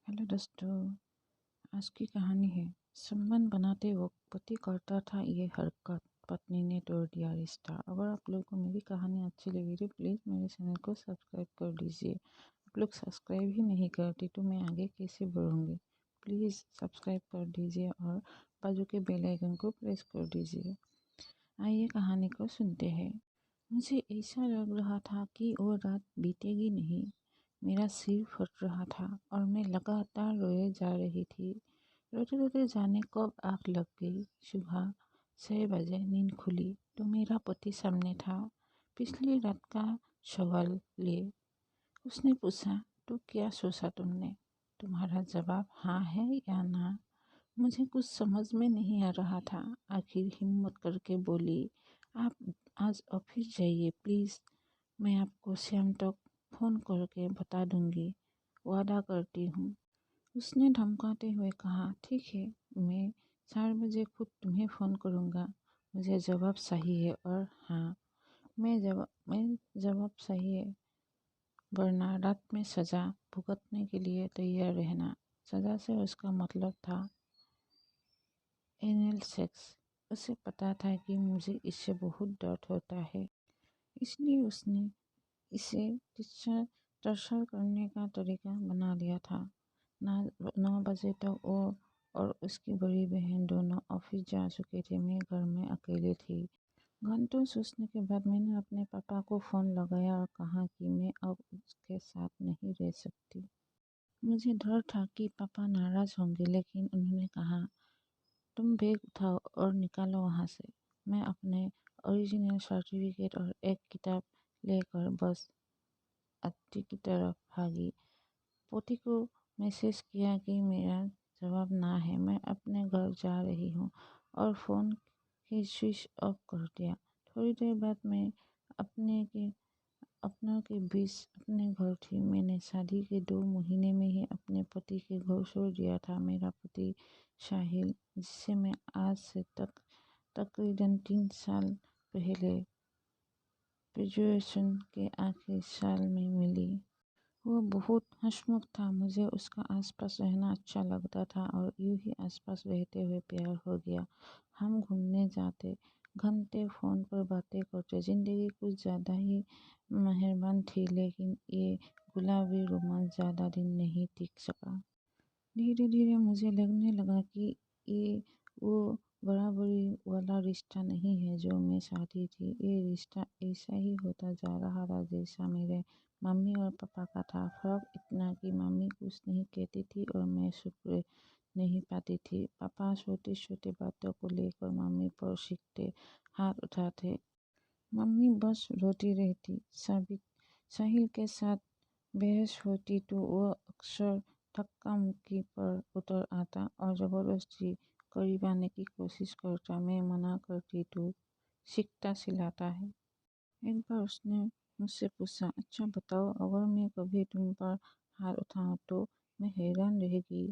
Hello दोस्तों। आज की कहानी है। संबंध बनाते वक्त पति करता था ये हरकत, पत्नी ने तोड़ दिया रिश्ता। अगर आप लोगों को मेरी कहानी अच्छी लगी तो प्लीज़ मेरे चैनल को सब्सक्राइब कर दीजिए। आप लोग सब्सक्राइब ही नहीं करते तो मैं आगे कैसे बढ़ूँगी। प्लीज़ सब्सक्राइब कर दीजिए और बाजू के बेल आइकन को प्रेस कर दीजिए। आइए कहानी को सुनते हैं। मुझे ऐसा लग रहा था कि वो रात बीतेगी नहीं। मेरा सिर फट रहा था और मैं लगातार रोए जा रही थी। रोते रोते जाने कब आँख लग गई। सुबह 6 बजे नींद खुली तो मेरा पति सामने था, पिछली रात का सवाल लिए। उसने पूछा, तो क्या सोचा तुमने? तुम्हारा जवाब हाँ है या ना? मुझे कुछ समझ में नहीं आ रहा था। आखिर हिम्मत करके बोली, आप आज ऑफिस जाइए प्लीज़। मैं आपको शाम तक फ़ोन करके बता दूंगी, वादा करती हूँ। उसने धमकाते हुए कहा, ठीक है, मैं 4 बजे खुद तुम्हें फ़ोन करूँगा। मुझे जवाब चाहिए और हाँ, मैं जवाब चाहिए, वरना रात में सज़ा भुगतने के लिए तैयार रहना। सज़ा से उसका मतलब था एनल सेक्स। उसे पता था कि मुझे इससे बहुत दर्द होता है, इसलिए उसने इसे टर्चर करने का तरीका बना लिया था। 9 बजे तक वो और उसकी बड़ी बहन दोनों ऑफिस जा चुके थे। मैं घर में अकेली थी। घंटों सोचने के बाद मैंने अपने पापा को फ़ोन लगाया और कहा कि मैं अब उसके साथ नहीं रह सकती। मुझे डर था कि पापा नाराज़ होंगे, लेकिन उन्होंने कहा, तुम बैग उठाओ और निकालो वहाँ से। मैं अपने ओरिजिनल सर्टिफिकेट और एक किताब लेकर बस अड्डे की तरफ भागी। पोती को मैसेज किया कि मेरा जवाब ना है, मैं अपने घर जा रही हूँ, और फ़ोन की स्विच ऑफ कर दिया। थोड़ी देर बाद मैं अपनों के बीच अपने घर थी। मैंने शादी के 2 महीने में ही अपने पति के घर छोड़ दिया था। मेरा पति साहिल, जिससे मैं आज से तकरीबन 3 साल पहले ग्रेजुएशन के आखिरी साल में मिली। वो बहुत हंसमुख था। मुझे उसका आसपास रहना अच्छा लगता था और यूं ही आसपास रहते हुए प्यार हो गया। हम घूमने जाते, घंटे फ़ोन पर बातें करते। ज़िंदगी कुछ ज़्यादा ही मेहरबान थी, लेकिन ये गुलाबी रोमांस ज़्यादा दिन नहीं टिक सका। धीरे धीरे मुझे लगने लगा कि ये वो बराबरी वाला रिश्ता नहीं है जो मैं चाहती थी। ये रिश्ता ऐसा ही होता जा रहा था जैसा मेरे मम्मी और पापा का था। फ़र्क इतना कि मम्मी कुछ नहीं कहती थी और मैं शुक्र नहीं पाती थी। पापा छोटी छोटी बातों को लेकर मम्मी पर सीखते, हाथ उठाते। मम्मी बस रोती रहती। साहिल के साथ बहस होती तो वो अक्सर धक्का मुक्की पर उतर आता और ज़बरदस्ती करीब आने की कोशिश करता। मैं मना करती तो सीखता सिलाता है। एक बार उसने मुझसे पूछा, अच्छा बताओ, अगर मैं कभी तुम पर हाथ उठाऊं तो? मैं हैरान रह गई।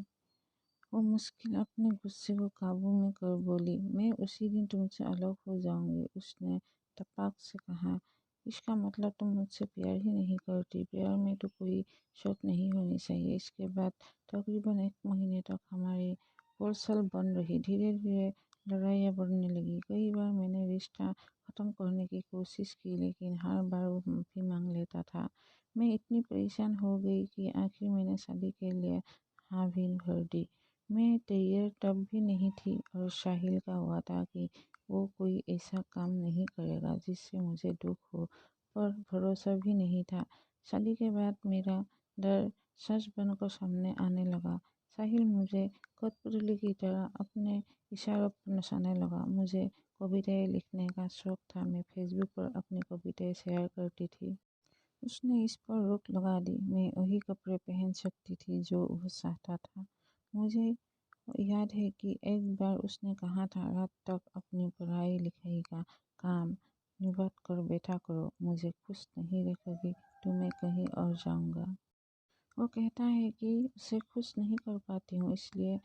वो मुश्किल अपने गुस्से को काबू में कर बोली, मैं उसी दिन तुमसे अलग हो जाऊंगी। उसने तपाक से कहा, इसका मतलब तुम मुझसे प्यार ही नहीं करती? प्यार में तो कोई शर्त नहीं होनी चाहिए। इसके बाद तकरीबन 1 महीने तक हमारी बोलचाल बंद रही। धीरे धीरे लड़ाइयाँ बढ़ने लगी। कई बार मैंने रिश्ता ख़त्म करने की कोशिश की, लेकिन हर बार वो माफ़ी मांग लेता था। मैं इतनी परेशान हो गई कि आखिर मैंने शादी के लिए हाँ भी भर दी। मैं तैयार तब भी नहीं थी, और साहिल का वादा कि वो कोई ऐसा काम नहीं करेगा जिससे मुझे दुख हो, पर भरोसा भी नहीं था। शादी के बाद मेरा डर सच बनकर सामने आने लगा। साहिल मुझे कठपुतली की तरह अपने इशारों पर नचाने लगा। मुझे कविताएं लिखने का शौक था। मैं फेसबुक पर अपनी कविताएं शेयर करती थी। उसने इस पर रोक लगा दी। मैं वही कपड़े पहन सकती थी जो वो चाहता था। मुझे याद है कि एक बार उसने कहा था, रात तक अपनी पढ़ाई लिखाई का काम निबट कर बैठा करो, मुझे खुश नहीं रखोगी तो मैं कहीं और जाऊंगा। वो कहता है कि उसे खुश नहीं कर पाती हूँ, इसलिए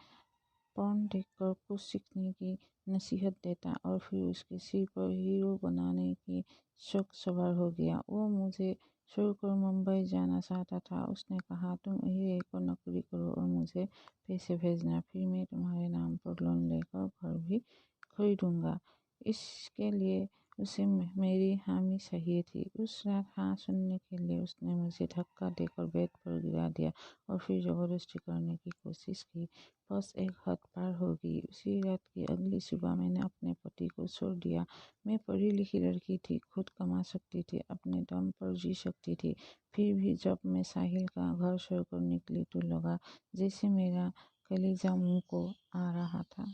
पॉर्न देखकर कुछ सीखने की नसीहत देता, और फिर उसके सिर पर हीरो बनाने की शौक सवार हो गया। वो मुझे छोड़कर मुंबई जाना चाहता था। उसने कहा, तुम यही रहकर नौकरी करो और मुझे पैसे भेजना, फिर मैं तुम्हारे नाम पर लोन लेकर घर भी खरीदूंगा। इसके लिए उसे मेरी हामी चाहिए थी। उस रात हाँ सुनने के लिए उसने मुझे धक्का देकर बेड पर गिरा दिया और फिर ज़बरदस्ती करने की कोशिश की। बस एक हद पार हो गई। उसी रात की अगली सुबह मैंने अपने पति को छोड़ दिया। मैं पढ़ी लिखी लड़की थी, खुद कमा सकती थी, अपने दम पर जी सकती थी। फिर भी जब मैं साहिल का घर छोड़कर निकली तो लगा जैसे मेरा कलेजा मुंह को आ रहा था।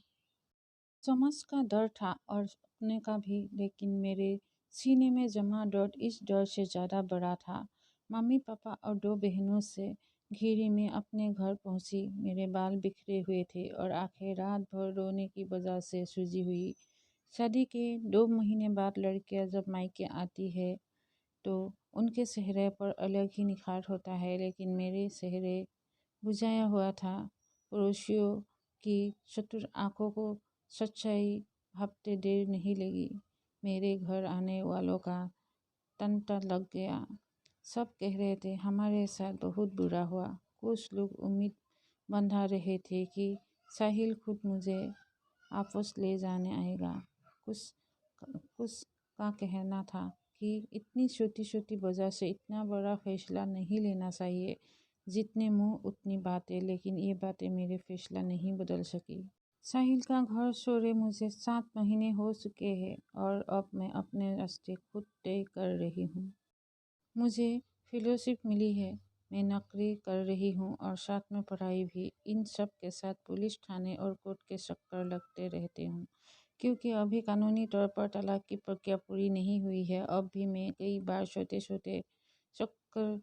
समझ का डर था और अपने का भी, लेकिन मेरे सीने में जमा दर्द इस डर से ज़्यादा बड़ा था। मम्मी पापा और 2 बहनों से घिरी मैं अपने घर पहुंची। मेरे बाल बिखरे हुए थे और आंखें रात भर रोने की वजह से सूजी हुई। शादी के 2 महीने बाद लड़कियां जब मायके आती है तो उनके चेहरे पर अलग ही निखार होता है, लेकिन मेरे चेहरे बुझाया हुआ था। पड़ोसियों की चतुर आंखों को सच्चाई भापते देर नहीं लगी। मेरे घर आने वालों का टंटा लग गया। सब कह रहे थे हमारे साथ बहुत बुरा हुआ। कुछ लोग उम्मीद बंधा रहे थे कि साहिल खुद मुझे वापस ले जाने आएगा। कुछ कुछ का कहना था कि इतनी छोटी छोटी वजह से इतना बड़ा फैसला नहीं लेना चाहिए। जितने मुंह उतनी बातें, लेकिन ये बातें मेरे फैसला नहीं बदल सकी। साहिल का घर छोड़े मुझे 7 महीने हो चुके हैं और अब मैं अपने रास्ते खुद तय कर रही हूँ। मुझे फेलोशिप मिली है, मैं नौकरी कर रही हूँ और साथ में पढ़ाई भी। इन सब के साथ पुलिस थाने और कोर्ट के चक्कर लगते रहते हूँ, क्योंकि अभी कानूनी तौर पर तलाक की प्रक्रिया पूरी नहीं हुई है। अब भी मैं कई बार छोटे छोटे चक्कर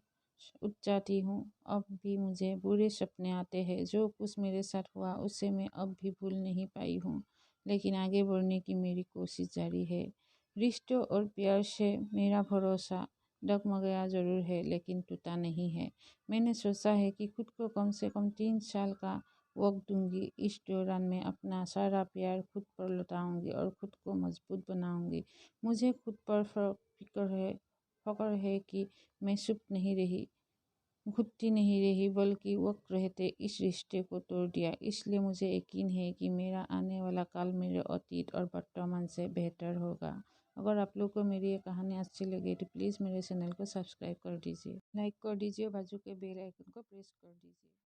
उठ जाती हूँ। अब भी मुझे बुरे सपने आते हैं। जो कुछ मेरे साथ हुआ उसे मैं अब भी भूल नहीं पाई हूँ, लेकिन आगे बढ़ने की मेरी कोशिश जारी है। रिश्तों और प्यार से मेरा भरोसा डगमगाया जरूर है, लेकिन टूटा नहीं है। मैंने सोचा है कि खुद को कम से कम 3 साल का वक्त दूंगी। इस दौरान मैं अपना सारा प्यार खुद पर लौटाऊंगी और खुद को मजबूत बनाऊंगी। मुझे खुद पर फख्र है कि मैं चुप नहीं रही, घुटती नहीं रही, बल्कि वक्त रहते इस रिश्ते को तोड़ दिया। इसलिए मुझे यकीन है कि मेरा आने वाला काल मेरे अतीत और वर्तमान से बेहतर होगा। अगर आप लोग को मेरी ये कहानी अच्छी लगी तो प्लीज़ मेरे चैनल को सब्सक्राइब कर दीजिए, लाइक कर दीजिए, बाजू के बेल आइकन को प्रेस कर दीजिए।